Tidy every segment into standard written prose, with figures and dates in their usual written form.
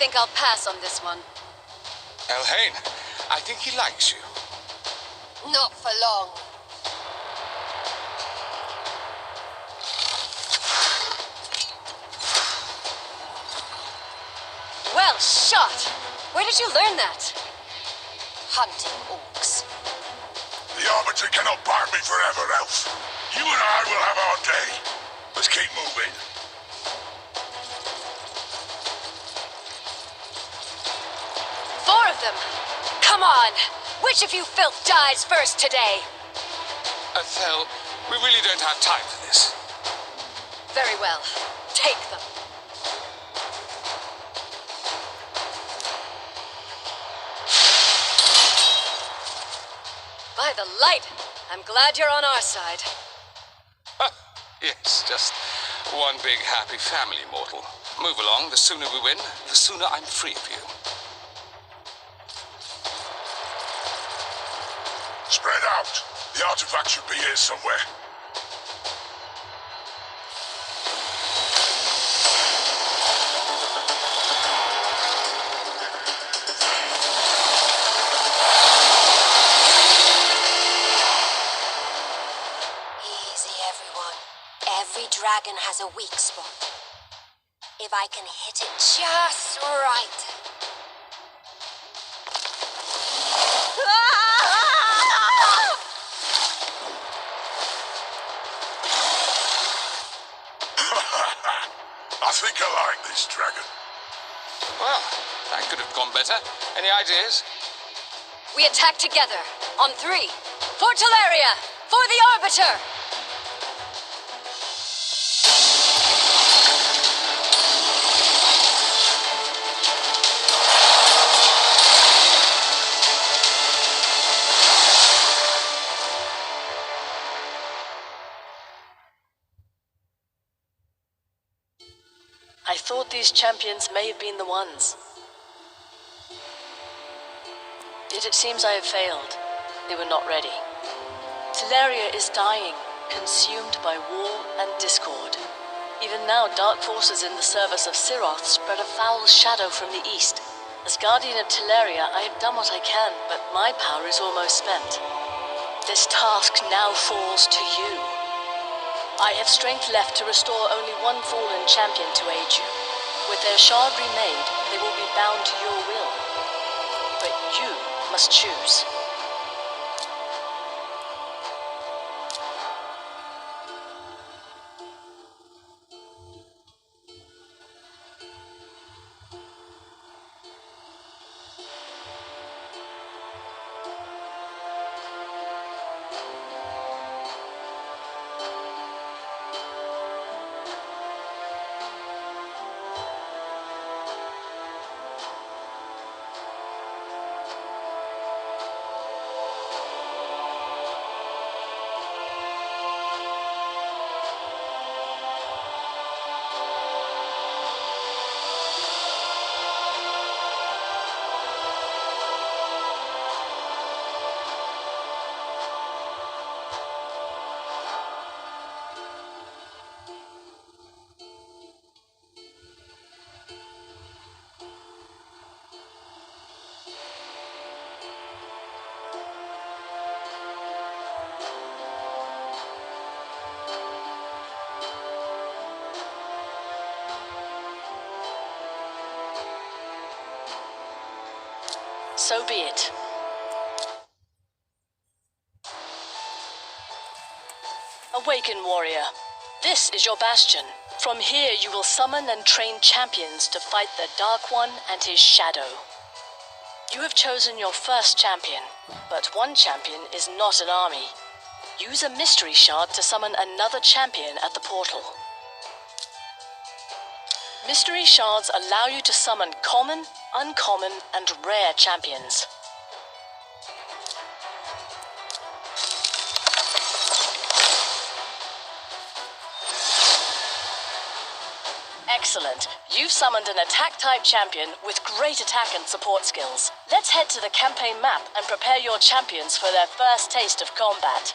think I'll pass on this one. Elhain, I think he likes you. Not for long. Well shot! Where did you learn that? Hunting orcs. The Arbiter cannot bar me forever, Elf. You and I will have our day. Let's keep moving. Four of them! Come on! Which of you filth dies first today? Fel, we really don't have time for this. Very well. Take them. By the light! I'm glad you're on our side. Yes, just one big happy family, mortal. Move along. The sooner we win, the sooner I'm free of you. Spread out. The artifact should be here somewhere. Dragon has a weak spot. If I can hit it just right. I think I like this dragon. Well, that could have gone better. Any ideas? We attack together. On 3. For Teleria! For the Arbiter! I thought these champions may have been the ones. Yet it seems I have failed. They were not ready. Teleria is dying, consumed by war and discord. Even now, dark forces in the service of Siroth spread a foul shadow from the east. As Guardian of Teleria, I have done what I can, but my power is almost spent. This task now falls to you. I have strength left to restore only one fallen champion to aid you. With their shard remade, they will be bound to your will. But you must choose. So be it. Awaken, warrior. This is your bastion. From here you will summon and train champions to fight the Dark One and his shadow. You have chosen your first champion, but one champion is not an army. Use a mystery shard to summon another champion at the portal. Mystery shards allow you to summon common, uncommon, and rare champions. Excellent. You've summoned an attack-type champion with great attack and support skills. Let's head to the campaign map and prepare your champions for their first taste of combat.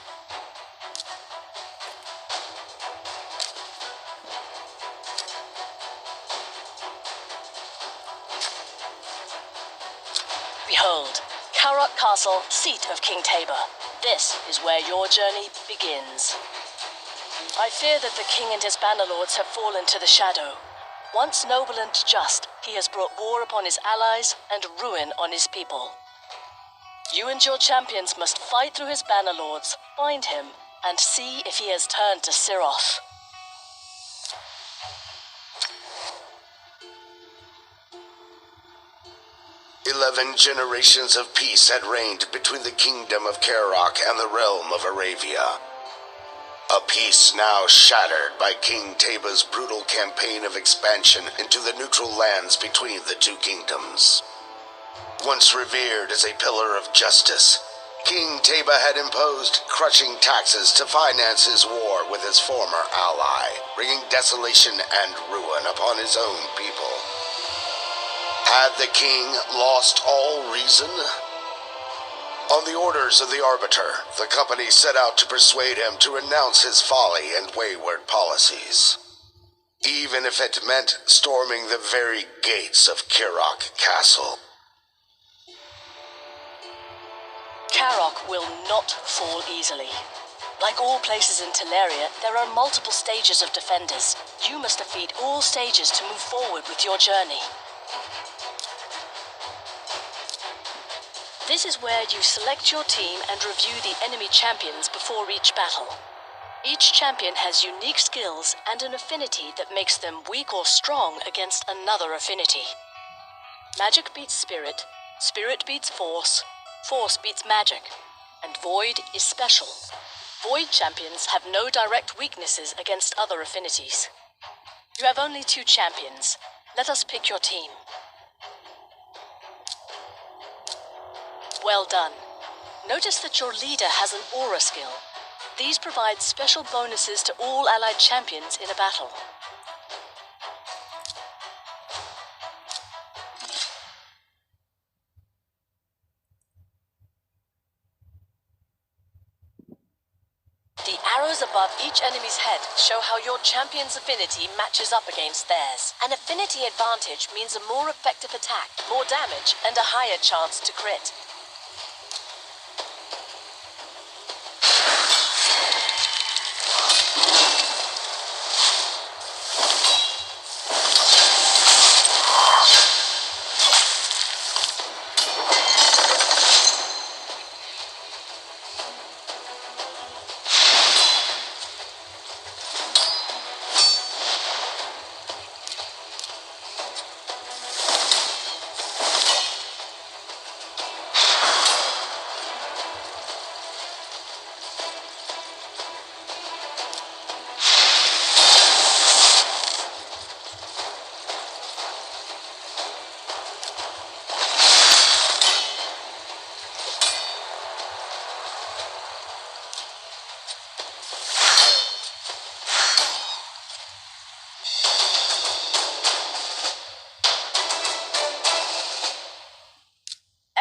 Behold, Kaerok Castle, seat of King Tabor. This is where your journey begins. I fear that the king and his bannerlords have fallen to the shadow. Once noble and just, he has brought war upon his allies and ruin on his people. You and your champions must fight through his bannerlords, find him, and see if he has turned to Siroth. "11 generations of peace had reigned between the kingdom of Kaerok and the realm of Aravia. A peace now shattered by King Taba's brutal campaign of expansion into the neutral lands between the two kingdoms. Once revered as a pillar of justice, King Taba had imposed crushing taxes to finance his war with his former ally, bringing desolation and ruin upon his own people. Had the king lost all reason? On the orders of the Arbiter, the company set out to persuade him to renounce his folly and wayward policies, even if it meant storming the very gates of Kaerok Castle. Kaerok will not fall easily. Like all places in Tilshire, there are multiple stages of defenders. You must defeat all stages to move forward with your journey. This is where you select your team and review the enemy champions before each battle. Each champion has unique skills and an affinity that makes them weak or strong against another affinity. Magic beats spirit, spirit beats force, force beats magic, and void is special. Void champions have no direct weaknesses against other affinities. You have only 2 champions. Let us pick your team. Well done. Notice that your leader has an aura skill. These provide special bonuses to all allied champions in a battle. The arrows above each enemy's head show how your champion's affinity matches up against theirs. An affinity advantage means a more effective attack, more damage, and a higher chance to crit.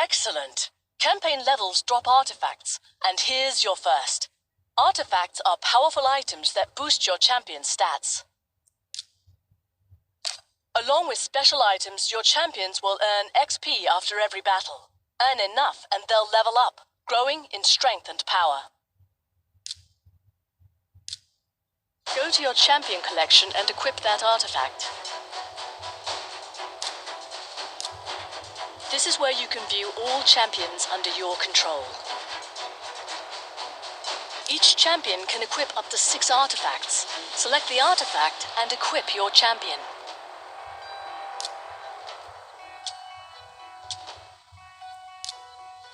Excellent! Campaign levels drop artifacts, and here's your first. Artifacts are powerful items that boost your champion's stats. Along with special items, your champions will earn XP after every battle. Earn enough and they'll level up, growing in strength and power. Go to your champion collection and equip that artifact. This is where you can view all champions under your control. Each champion can equip up to 6 artifacts. Select the artifact and equip your champion.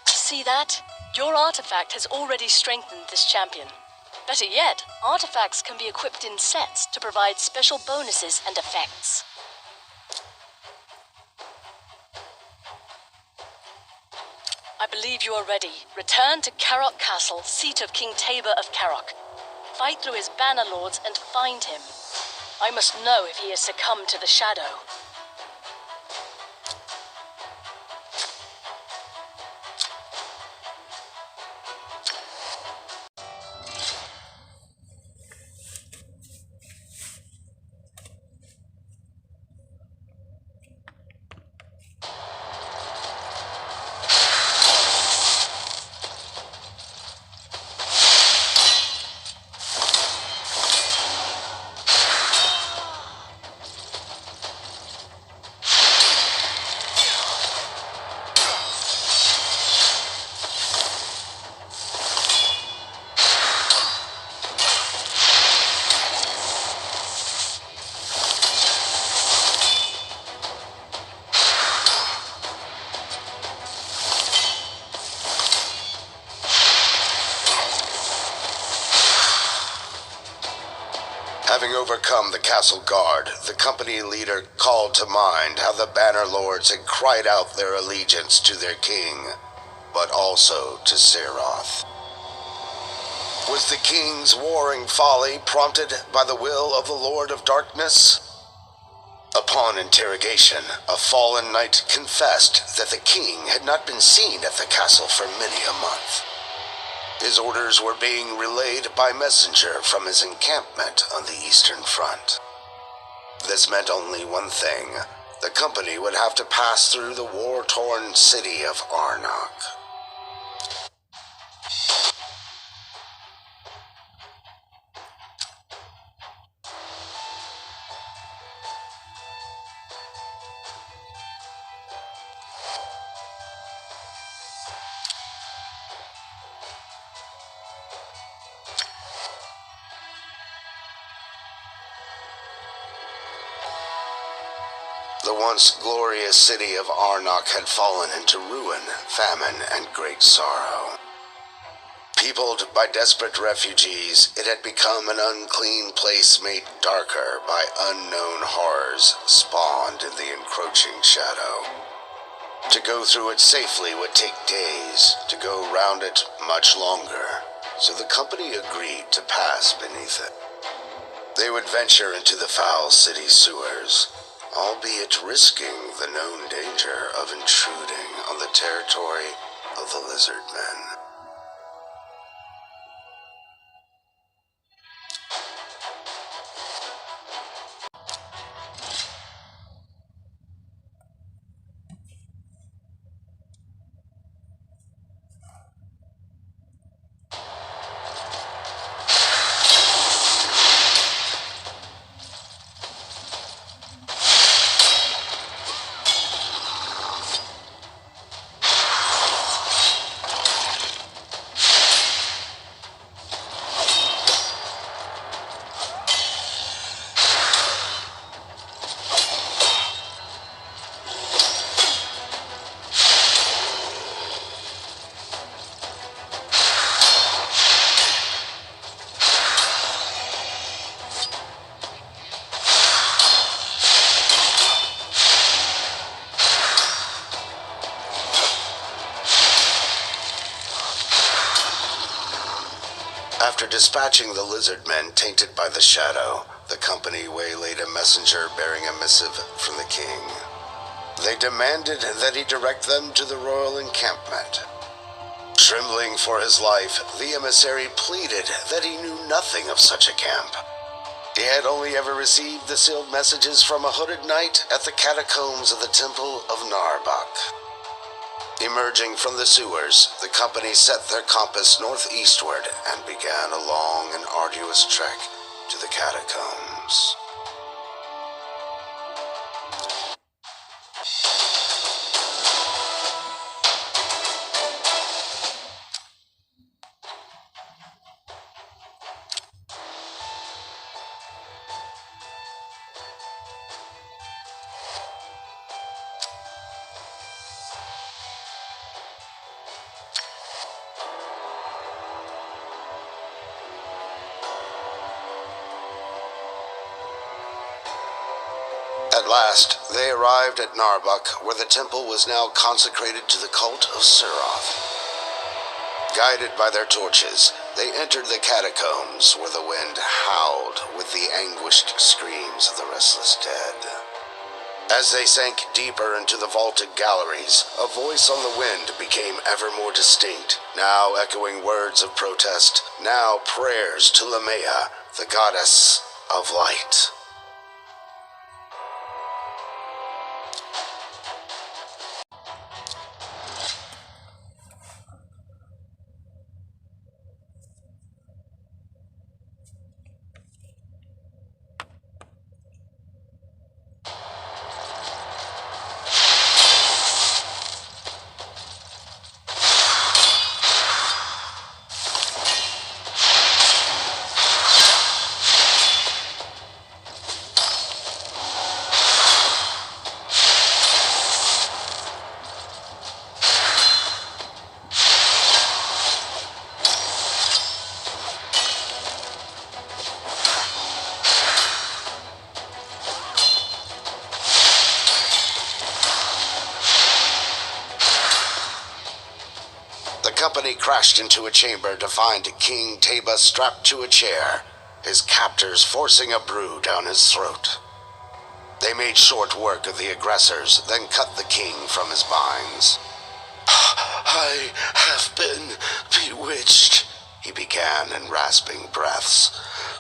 See that? Your artifact has already strengthened this champion. Better yet, artifacts can be equipped in sets to provide special bonuses and effects. I believe you are ready. Return to Kaerok Castle, seat of King Tabor of Kaerok. Fight through his banner lords and find him. I must know if he has succumbed to the shadow. Having overcome the castle guard, the company leader called to mind how the Banner Lords had cried out their allegiance to their king, but also to Seroth. Was the king's warring folly prompted by the will of the Lord of Darkness? Upon interrogation, a fallen knight confessed that the king had not been seen at the castle for many a month. His orders were being relayed by messenger from his encampment on the Eastern Front. This meant only one thing. The company would have to pass through the war-torn city of Arnoc. The once glorious city of Arnoc had fallen into ruin, famine, and great sorrow. Peopled by desperate refugees, it had become an unclean place made darker by unknown horrors spawned in the encroaching shadow. To go through it safely would take days, to go round it much longer, so the company agreed to pass beneath it. They would venture into the foul city sewers, albeit risking the known danger of intruding on the territory of the lizard men. After dispatching the lizard men tainted by the shadow, the company waylaid a messenger bearing a missive from the king. They demanded that he direct them to the royal encampment. Trembling for his life, the emissary pleaded that he knew nothing of such a camp. He had only ever received the sealed messages from a hooded knight at the Catacombs of the Temple of Narbuk. Emerging from the sewers, the company set their compass northeastward and began a long and arduous trek to the catacombs. At last, they arrived at Narbuk, where the temple was now consecrated to the cult of Seroth. Guided by their torches, they entered the catacombs, where the wind howled with the anguished screams of the restless dead. As they sank deeper into the vaulted galleries, a voice on the wind became ever more distinct, now echoing words of protest, now prayers to Lumaya, the goddess of light. company crashed into a chamber to find King Taba strapped to a chair, his captors forcing a brew down his throat. They made short work of the aggressors, then cut the king from his binds. "I have been bewitched," he began in rasping breaths,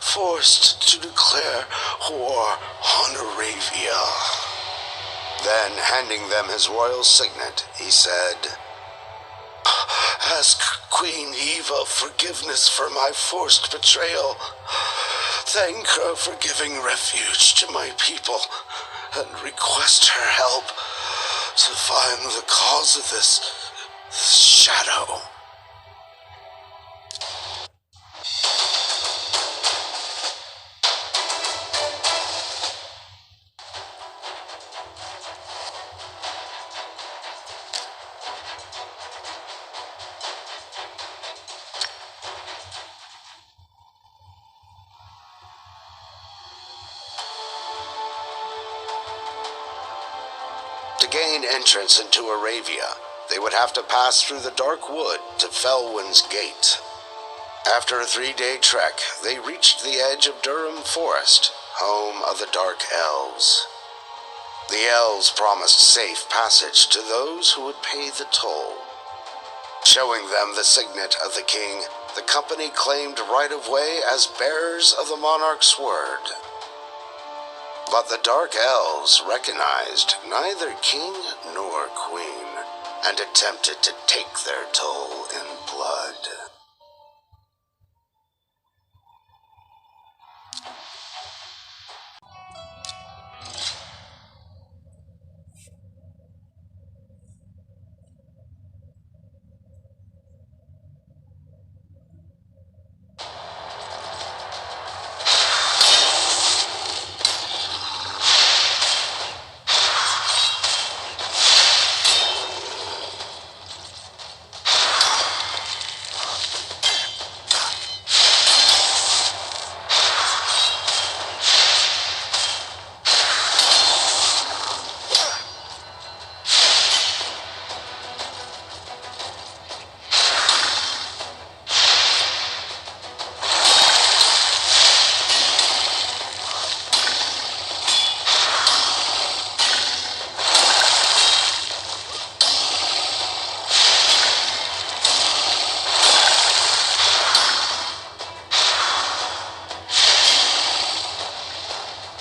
"forced to declare war on Aravia." Then, handing them his royal signet, he said, "Ask Queen Eva forgiveness for my forced betrayal. Thank her for giving refuge to my people, and request her help to find the cause of this shadow." To gain entrance into Aravia, they would have to pass through the dark wood to Felwin's Gate. After a 3-day trek, they reached the edge of Durham Forest, home of the Dark Elves. The elves promised safe passage to those who would pay the toll. Showing them the signet of the king, the company claimed right-of-way as bearers of the monarch's word. But the Dark Elves recognized neither king nor queen, and attempted to take their toll in blood.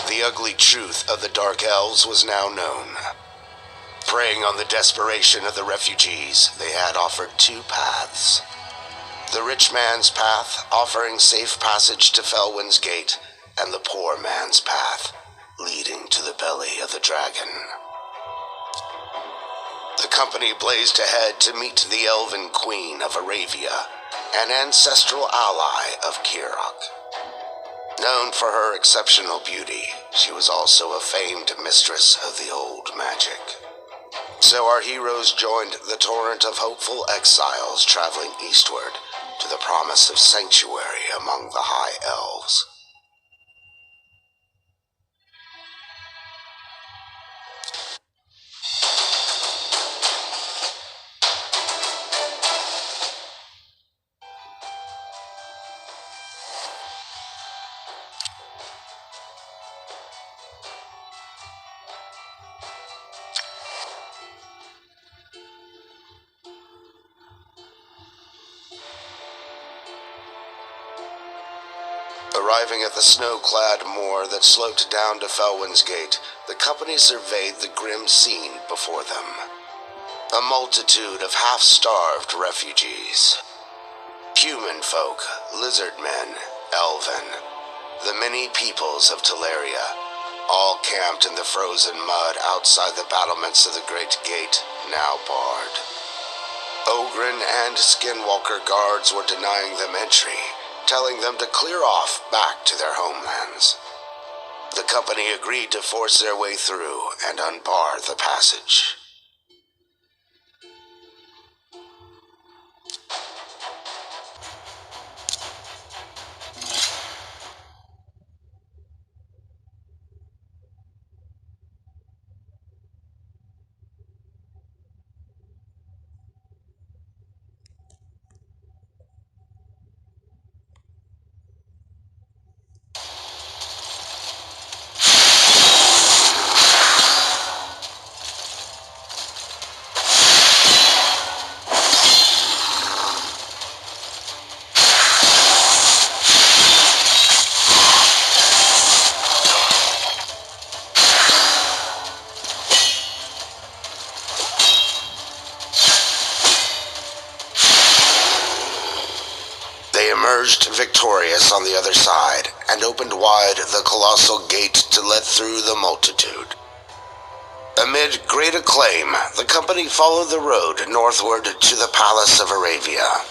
The ugly truth of the Dark Elves was now known. Preying on the desperation of the refugees, they had offered 2 paths. The rich man's path, offering safe passage to Felwin's Gate, and the poor man's path, leading to the belly of the dragon. The company blazed ahead to meet the Elven Queen of Aravia, an ancestral ally of Kaerok. Known for her exceptional beauty, she was also a famed mistress of the old magic. So our heroes joined the torrent of hopeful exiles traveling eastward to the promise of sanctuary among the High Elves. Arriving at the snow-clad moor that sloped down to Felwin's Gate, the company surveyed the grim scene before them. A multitude of half-starved refugees. Human folk, lizard men, elven, the many peoples of Tilshire, all camped in the frozen mud outside the battlements of the Great Gate, now barred. Ogren and Skinwalker guards were denying them entry, telling them to clear off back to their homelands. The company agreed to force their way through and unbar the passage. emerged victorious on the other side and opened wide the colossal gate to let through the multitude. Amid great acclaim, the company followed the road northward to the Palace of Aravia.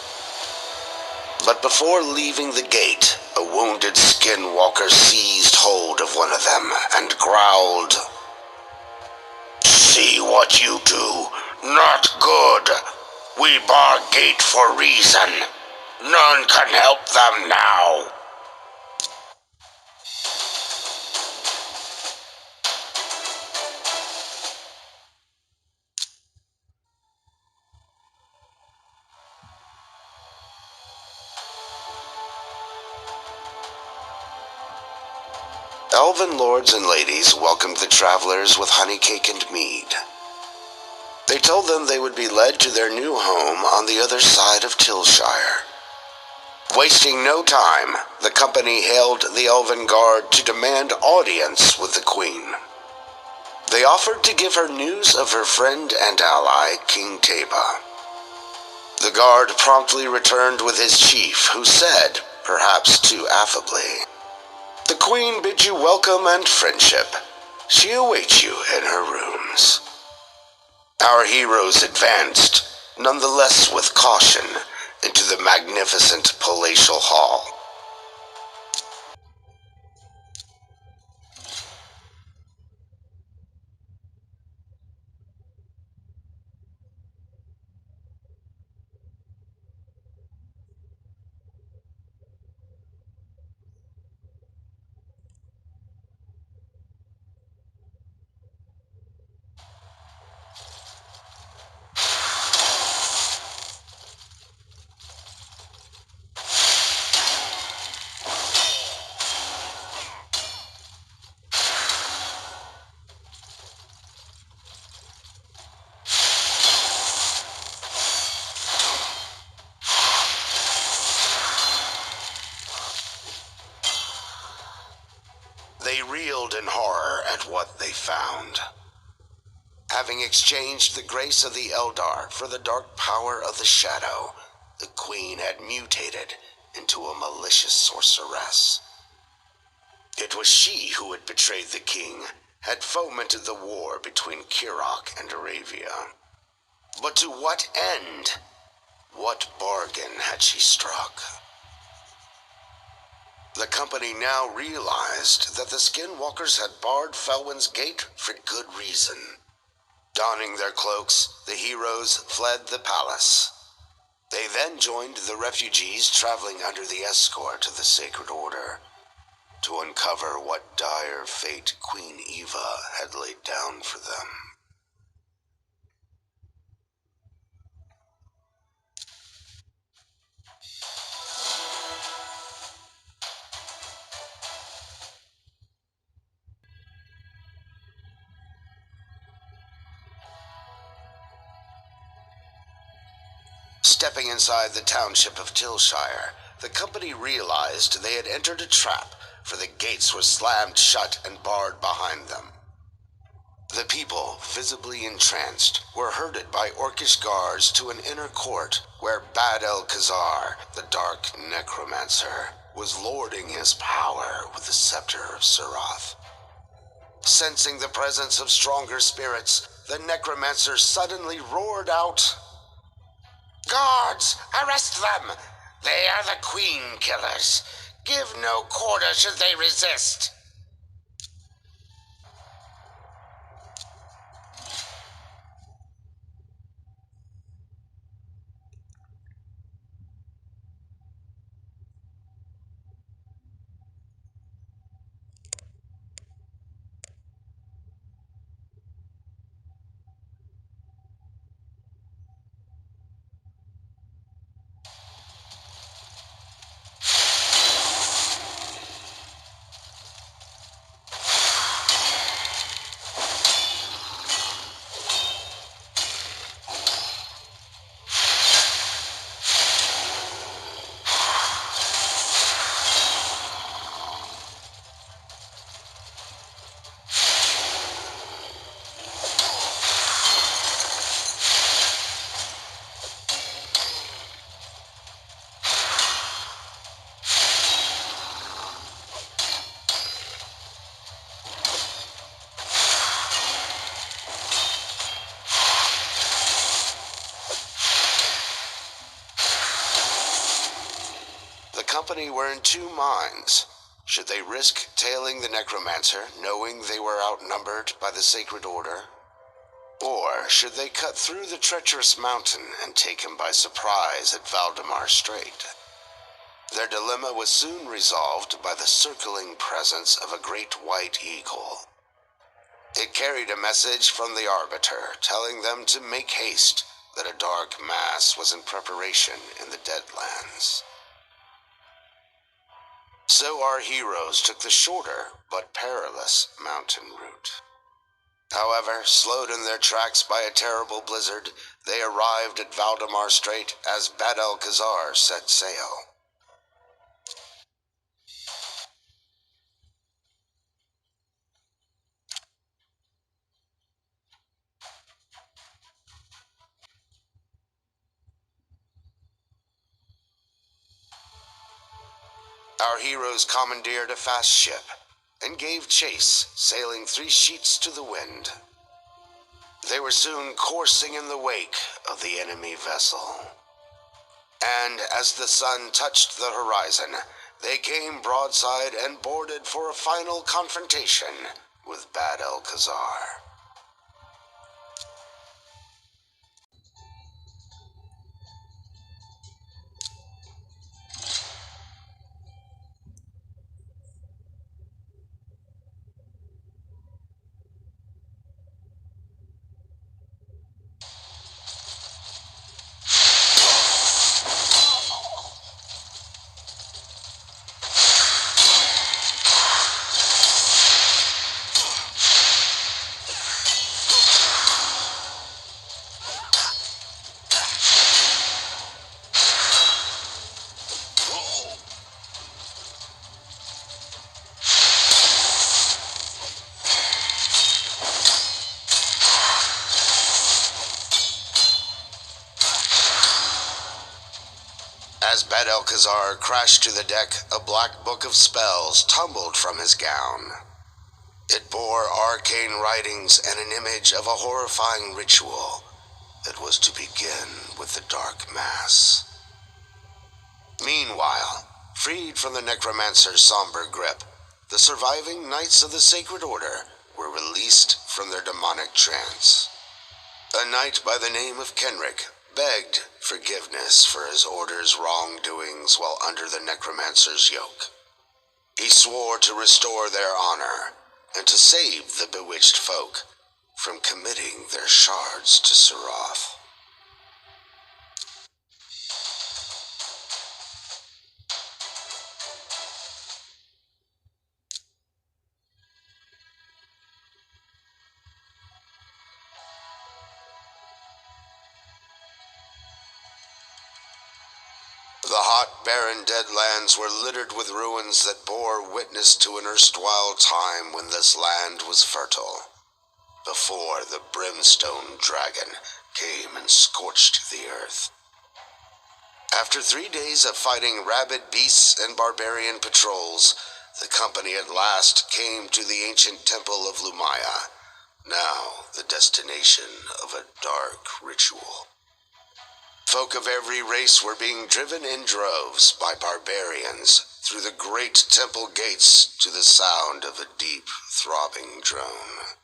But before leaving the gate, a wounded skinwalker seized hold of one of them and growled, "See what you do. Not good. We bar gate for reason. None can help them now." Elven lords and ladies welcomed the travelers with honey cake and mead. They told them they would be led to their new home on the other side of Tilshire. Wasting no time, the company hailed the Elven Guard to demand audience with the Queen. They offered to give her news of her friend and ally, King Teba. The guard promptly returned with his chief, who said, perhaps too affably, "The Queen bids you welcome and friendship. She awaits you in her rooms." Our heroes advanced, nonetheless with caution, into the magnificent palatial hall. They reeled in horror at what they found. Having exchanged the grace of the Eldar for the dark power of the Shadow, the Queen had mutated into a malicious sorceress. It was she who had betrayed the king, had fomented the war between Kaerok and Aravia. But to what end? What bargain had she struck? The company now realized that the Skinwalkers had barred Felwin's gate for good reason. Donning their cloaks, the heroes fled the palace. They then joined the refugees traveling under the escort of the Sacred Order to uncover what dire fate Queen Eva had laid down for them. Stepping inside the township of Tilshire, the company realized they had entered a trap, for the gates were slammed shut and barred behind them. The people, visibly entranced, were herded by orcish guards to an inner court where Bad El-Khazar, the dark necromancer, was lording his power with the scepter of Surath. Sensing the presence of stronger spirits, the necromancer suddenly roared out, "Guards, arrest them! They are the Queen Killers. Give no quarter should they resist." company were in two minds. Should they risk tailing the necromancer, knowing they were outnumbered by the Sacred Order? Or should they cut through the treacherous mountain and take him by surprise at Valdemar Strait? Their dilemma was soon resolved by the circling presence of a great white eagle. It carried a message from the Arbiter telling them to make haste, that a dark mass was in preparation in the Deadlands. So our heroes took the shorter but perilous mountain route. However, slowed in their tracks by a terrible blizzard, they arrived at Valdemar Strait as Bad-el-Khazar set sail. Our heroes commandeered a fast ship and gave chase, sailing 3 sheets to the wind. They were soon coursing in the wake of the enemy vessel. And as the sun touched the horizon, they came broadside and boarded for a final confrontation with Bad-el-Khazar. As Bad-el-Khazar crashed to the deck, a black book of spells tumbled from his gown. It bore arcane writings and an image of a horrifying ritual that was to begin with the Dark Mass. Meanwhile, freed from the necromancer's somber grip, the surviving Knights of the Sacred Order were released from their demonic trance. A knight by the name of Kenric begged forgiveness for his order's wrongdoings while under the necromancer's yoke. He swore to restore their honor and to save the bewitched folk from committing their shards to Seroth. The hot, barren Deadlands were littered with ruins that bore witness to an erstwhile time when this land was fertile, before the Brimstone dragon came and scorched the earth. After 3 days of fighting rabid beasts and barbarian patrols, the company at last came to the ancient temple of Lumaya, now the destination of a dark ritual. Folk of every race were being driven in droves by barbarians through the great temple gates to the sound of a deep, throbbing drone.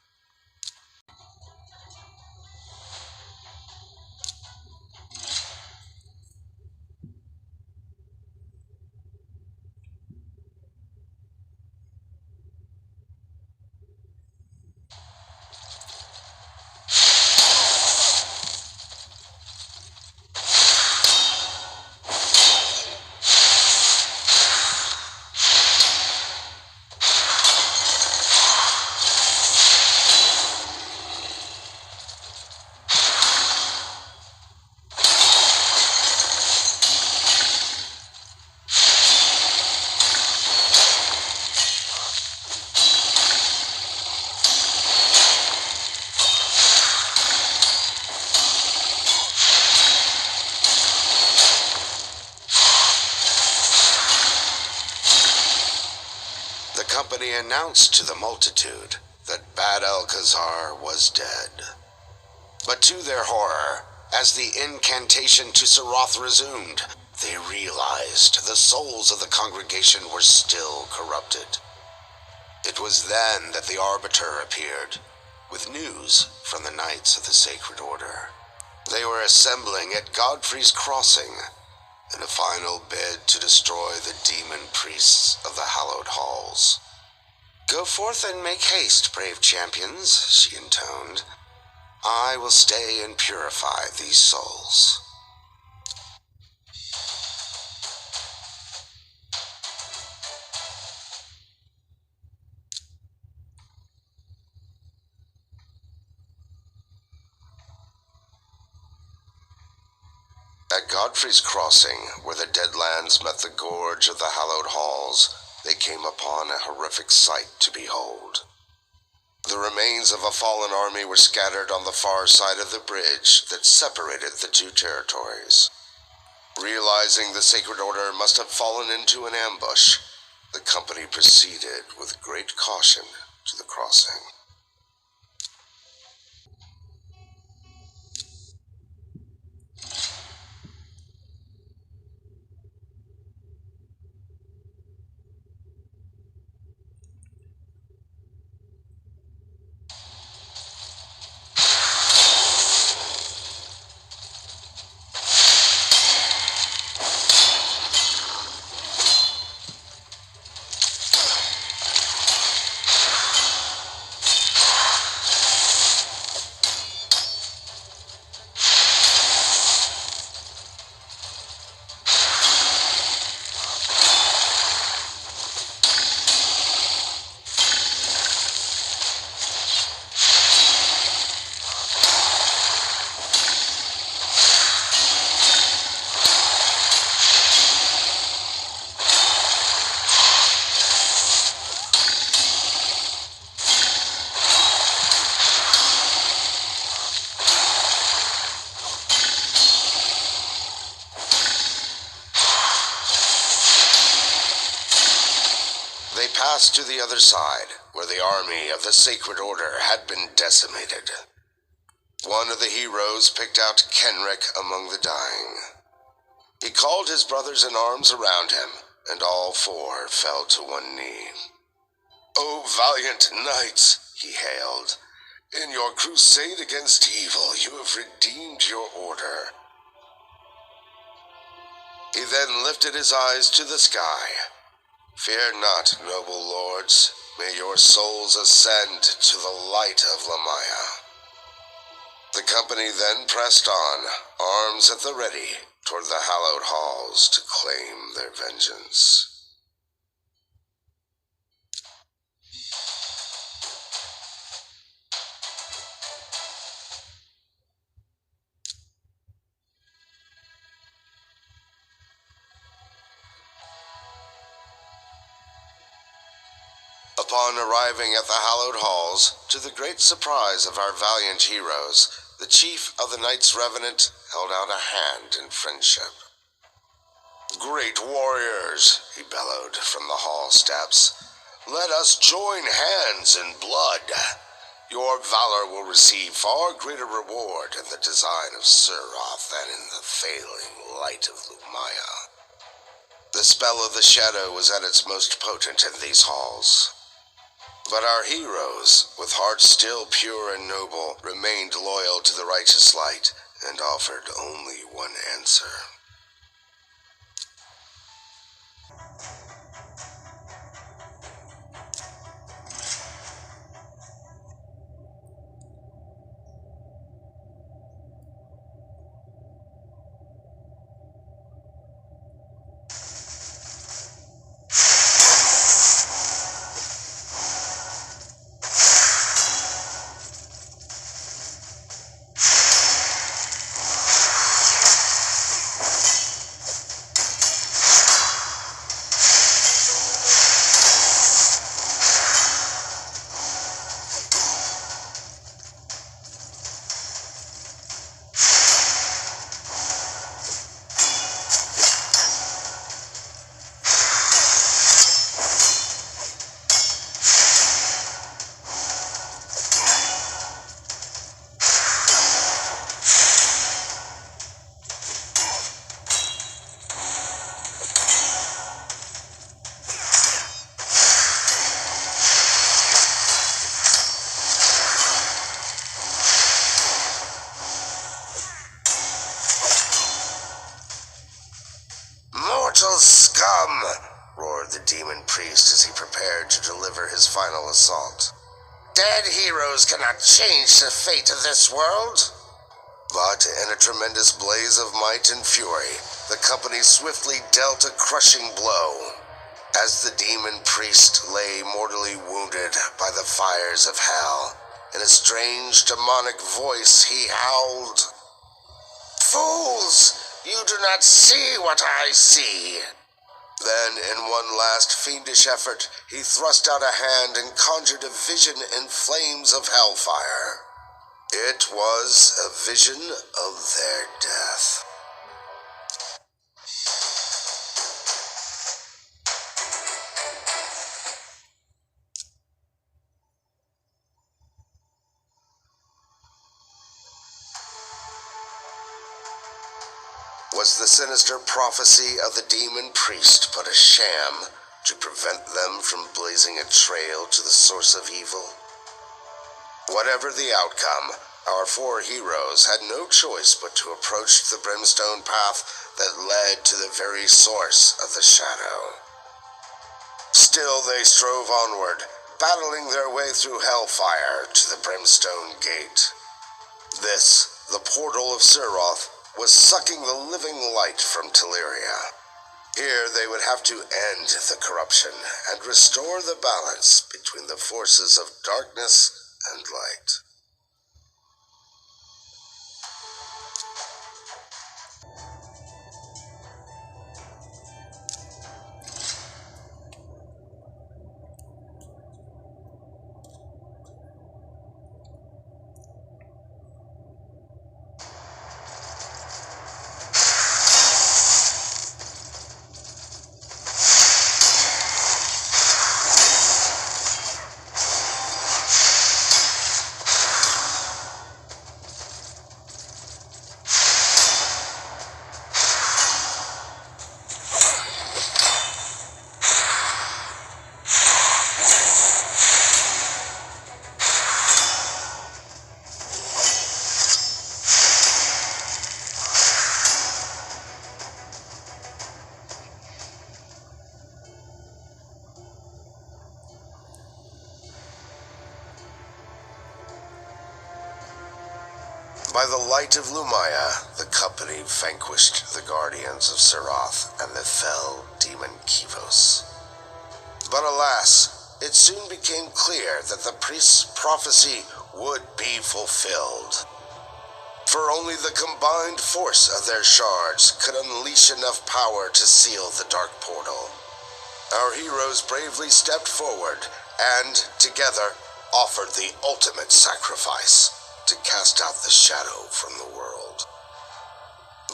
The company announced to the multitude that Bad-el-Khazar was dead. But to their horror, as the incantation to Seroth resumed, they realized the souls of the congregation were still corrupted. It was then that the Arbiter appeared, with news from the Knights of the Sacred Order. They were assembling at Godfrey's Crossing in a final bid to destroy the demon priests of the Hallowed Halls. "Go forth and make haste, brave champions," she intoned. "I will stay and purify these souls." At Godfrey's Crossing, where the Deadlands met the gorge of the Hallowed Halls, they came upon a horrific sight to behold. The remains of a fallen army were scattered on the far side of the bridge that separated the two territories. Realizing the Sacred Order must have fallen into an ambush, the company proceeded with great caution to the crossing. They passed to the other side, where the army of the Sacred Order had been decimated. One of the heroes picked out Kenrick among the dying. He called his brothers in arms around him, and all four fell to one knee. "O valiant knights," he hailed, "in your crusade against evil, you have redeemed your order." He then lifted his eyes to the sky. "Fear not, noble lords. May your souls ascend to the light of Lumaya." The company then pressed on, arms at the ready, toward the Hallowed Halls to claim their vengeance. Upon arriving at the Hallowed Halls, to the great surprise of our valiant heroes, the chief of the Knights Revenant held out a hand in friendship. "Great warriors," he bellowed from the hall steps, "let us join hands in blood. Your valor will receive far greater reward in the design of Suroth than in the failing light of Lumaya." The spell of the shadow was at its most potent in these halls. But our heroes, with hearts still pure and noble, remained loyal to the righteous light and offered only one answer. Come, roared the demon priest as he prepared to deliver his final assault. Dead heroes cannot change the fate of this world. But in a tremendous blaze of might and fury, the company swiftly dealt a crushing blow. As the demon priest lay mortally wounded by the fires of hell, in a strange demonic voice he howled, "Fools! You do not see what I see!" Then, in one last fiendish effort, he thrust out a hand and conjured a vision in flames of hellfire. It was a vision of their death. Was the sinister prophecy of the demon priest but a sham to prevent them from blazing a trail to the source of evil? Whatever the outcome, our four heroes had no choice but to approach the Brimstone path that led to the very source of the shadow. Still they strove onward, battling their way through hellfire to the Brimstone Gate. This, the portal of Seroth, was sucking the living light from Tilshire. Here they would have to end the corruption and restore the balance between the forces of darkness and light. By the light of Lumaya, the company vanquished the guardians of Seroth and the fell demon Kivos. But alas, it soon became clear that the priest's prophecy would be fulfilled. For only the combined force of their shards could unleash enough power to seal the dark portal. Our heroes bravely stepped forward and, together, offered the ultimate sacrifice to cast out the shadow from the world.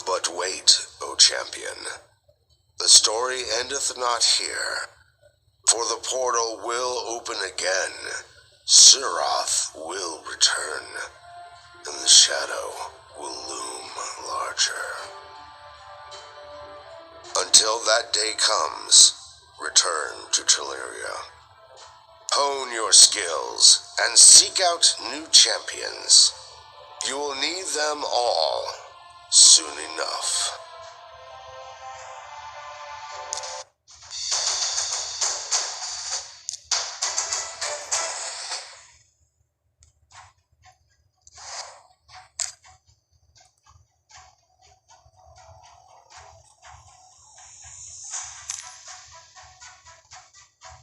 But wait, O champion. The story endeth not here, for the portal will open again, Seroth will return, and the shadow will loom larger. Until that day comes, return to Tilshire. Hone your skills and seek out new champions. You will need them all soon enough.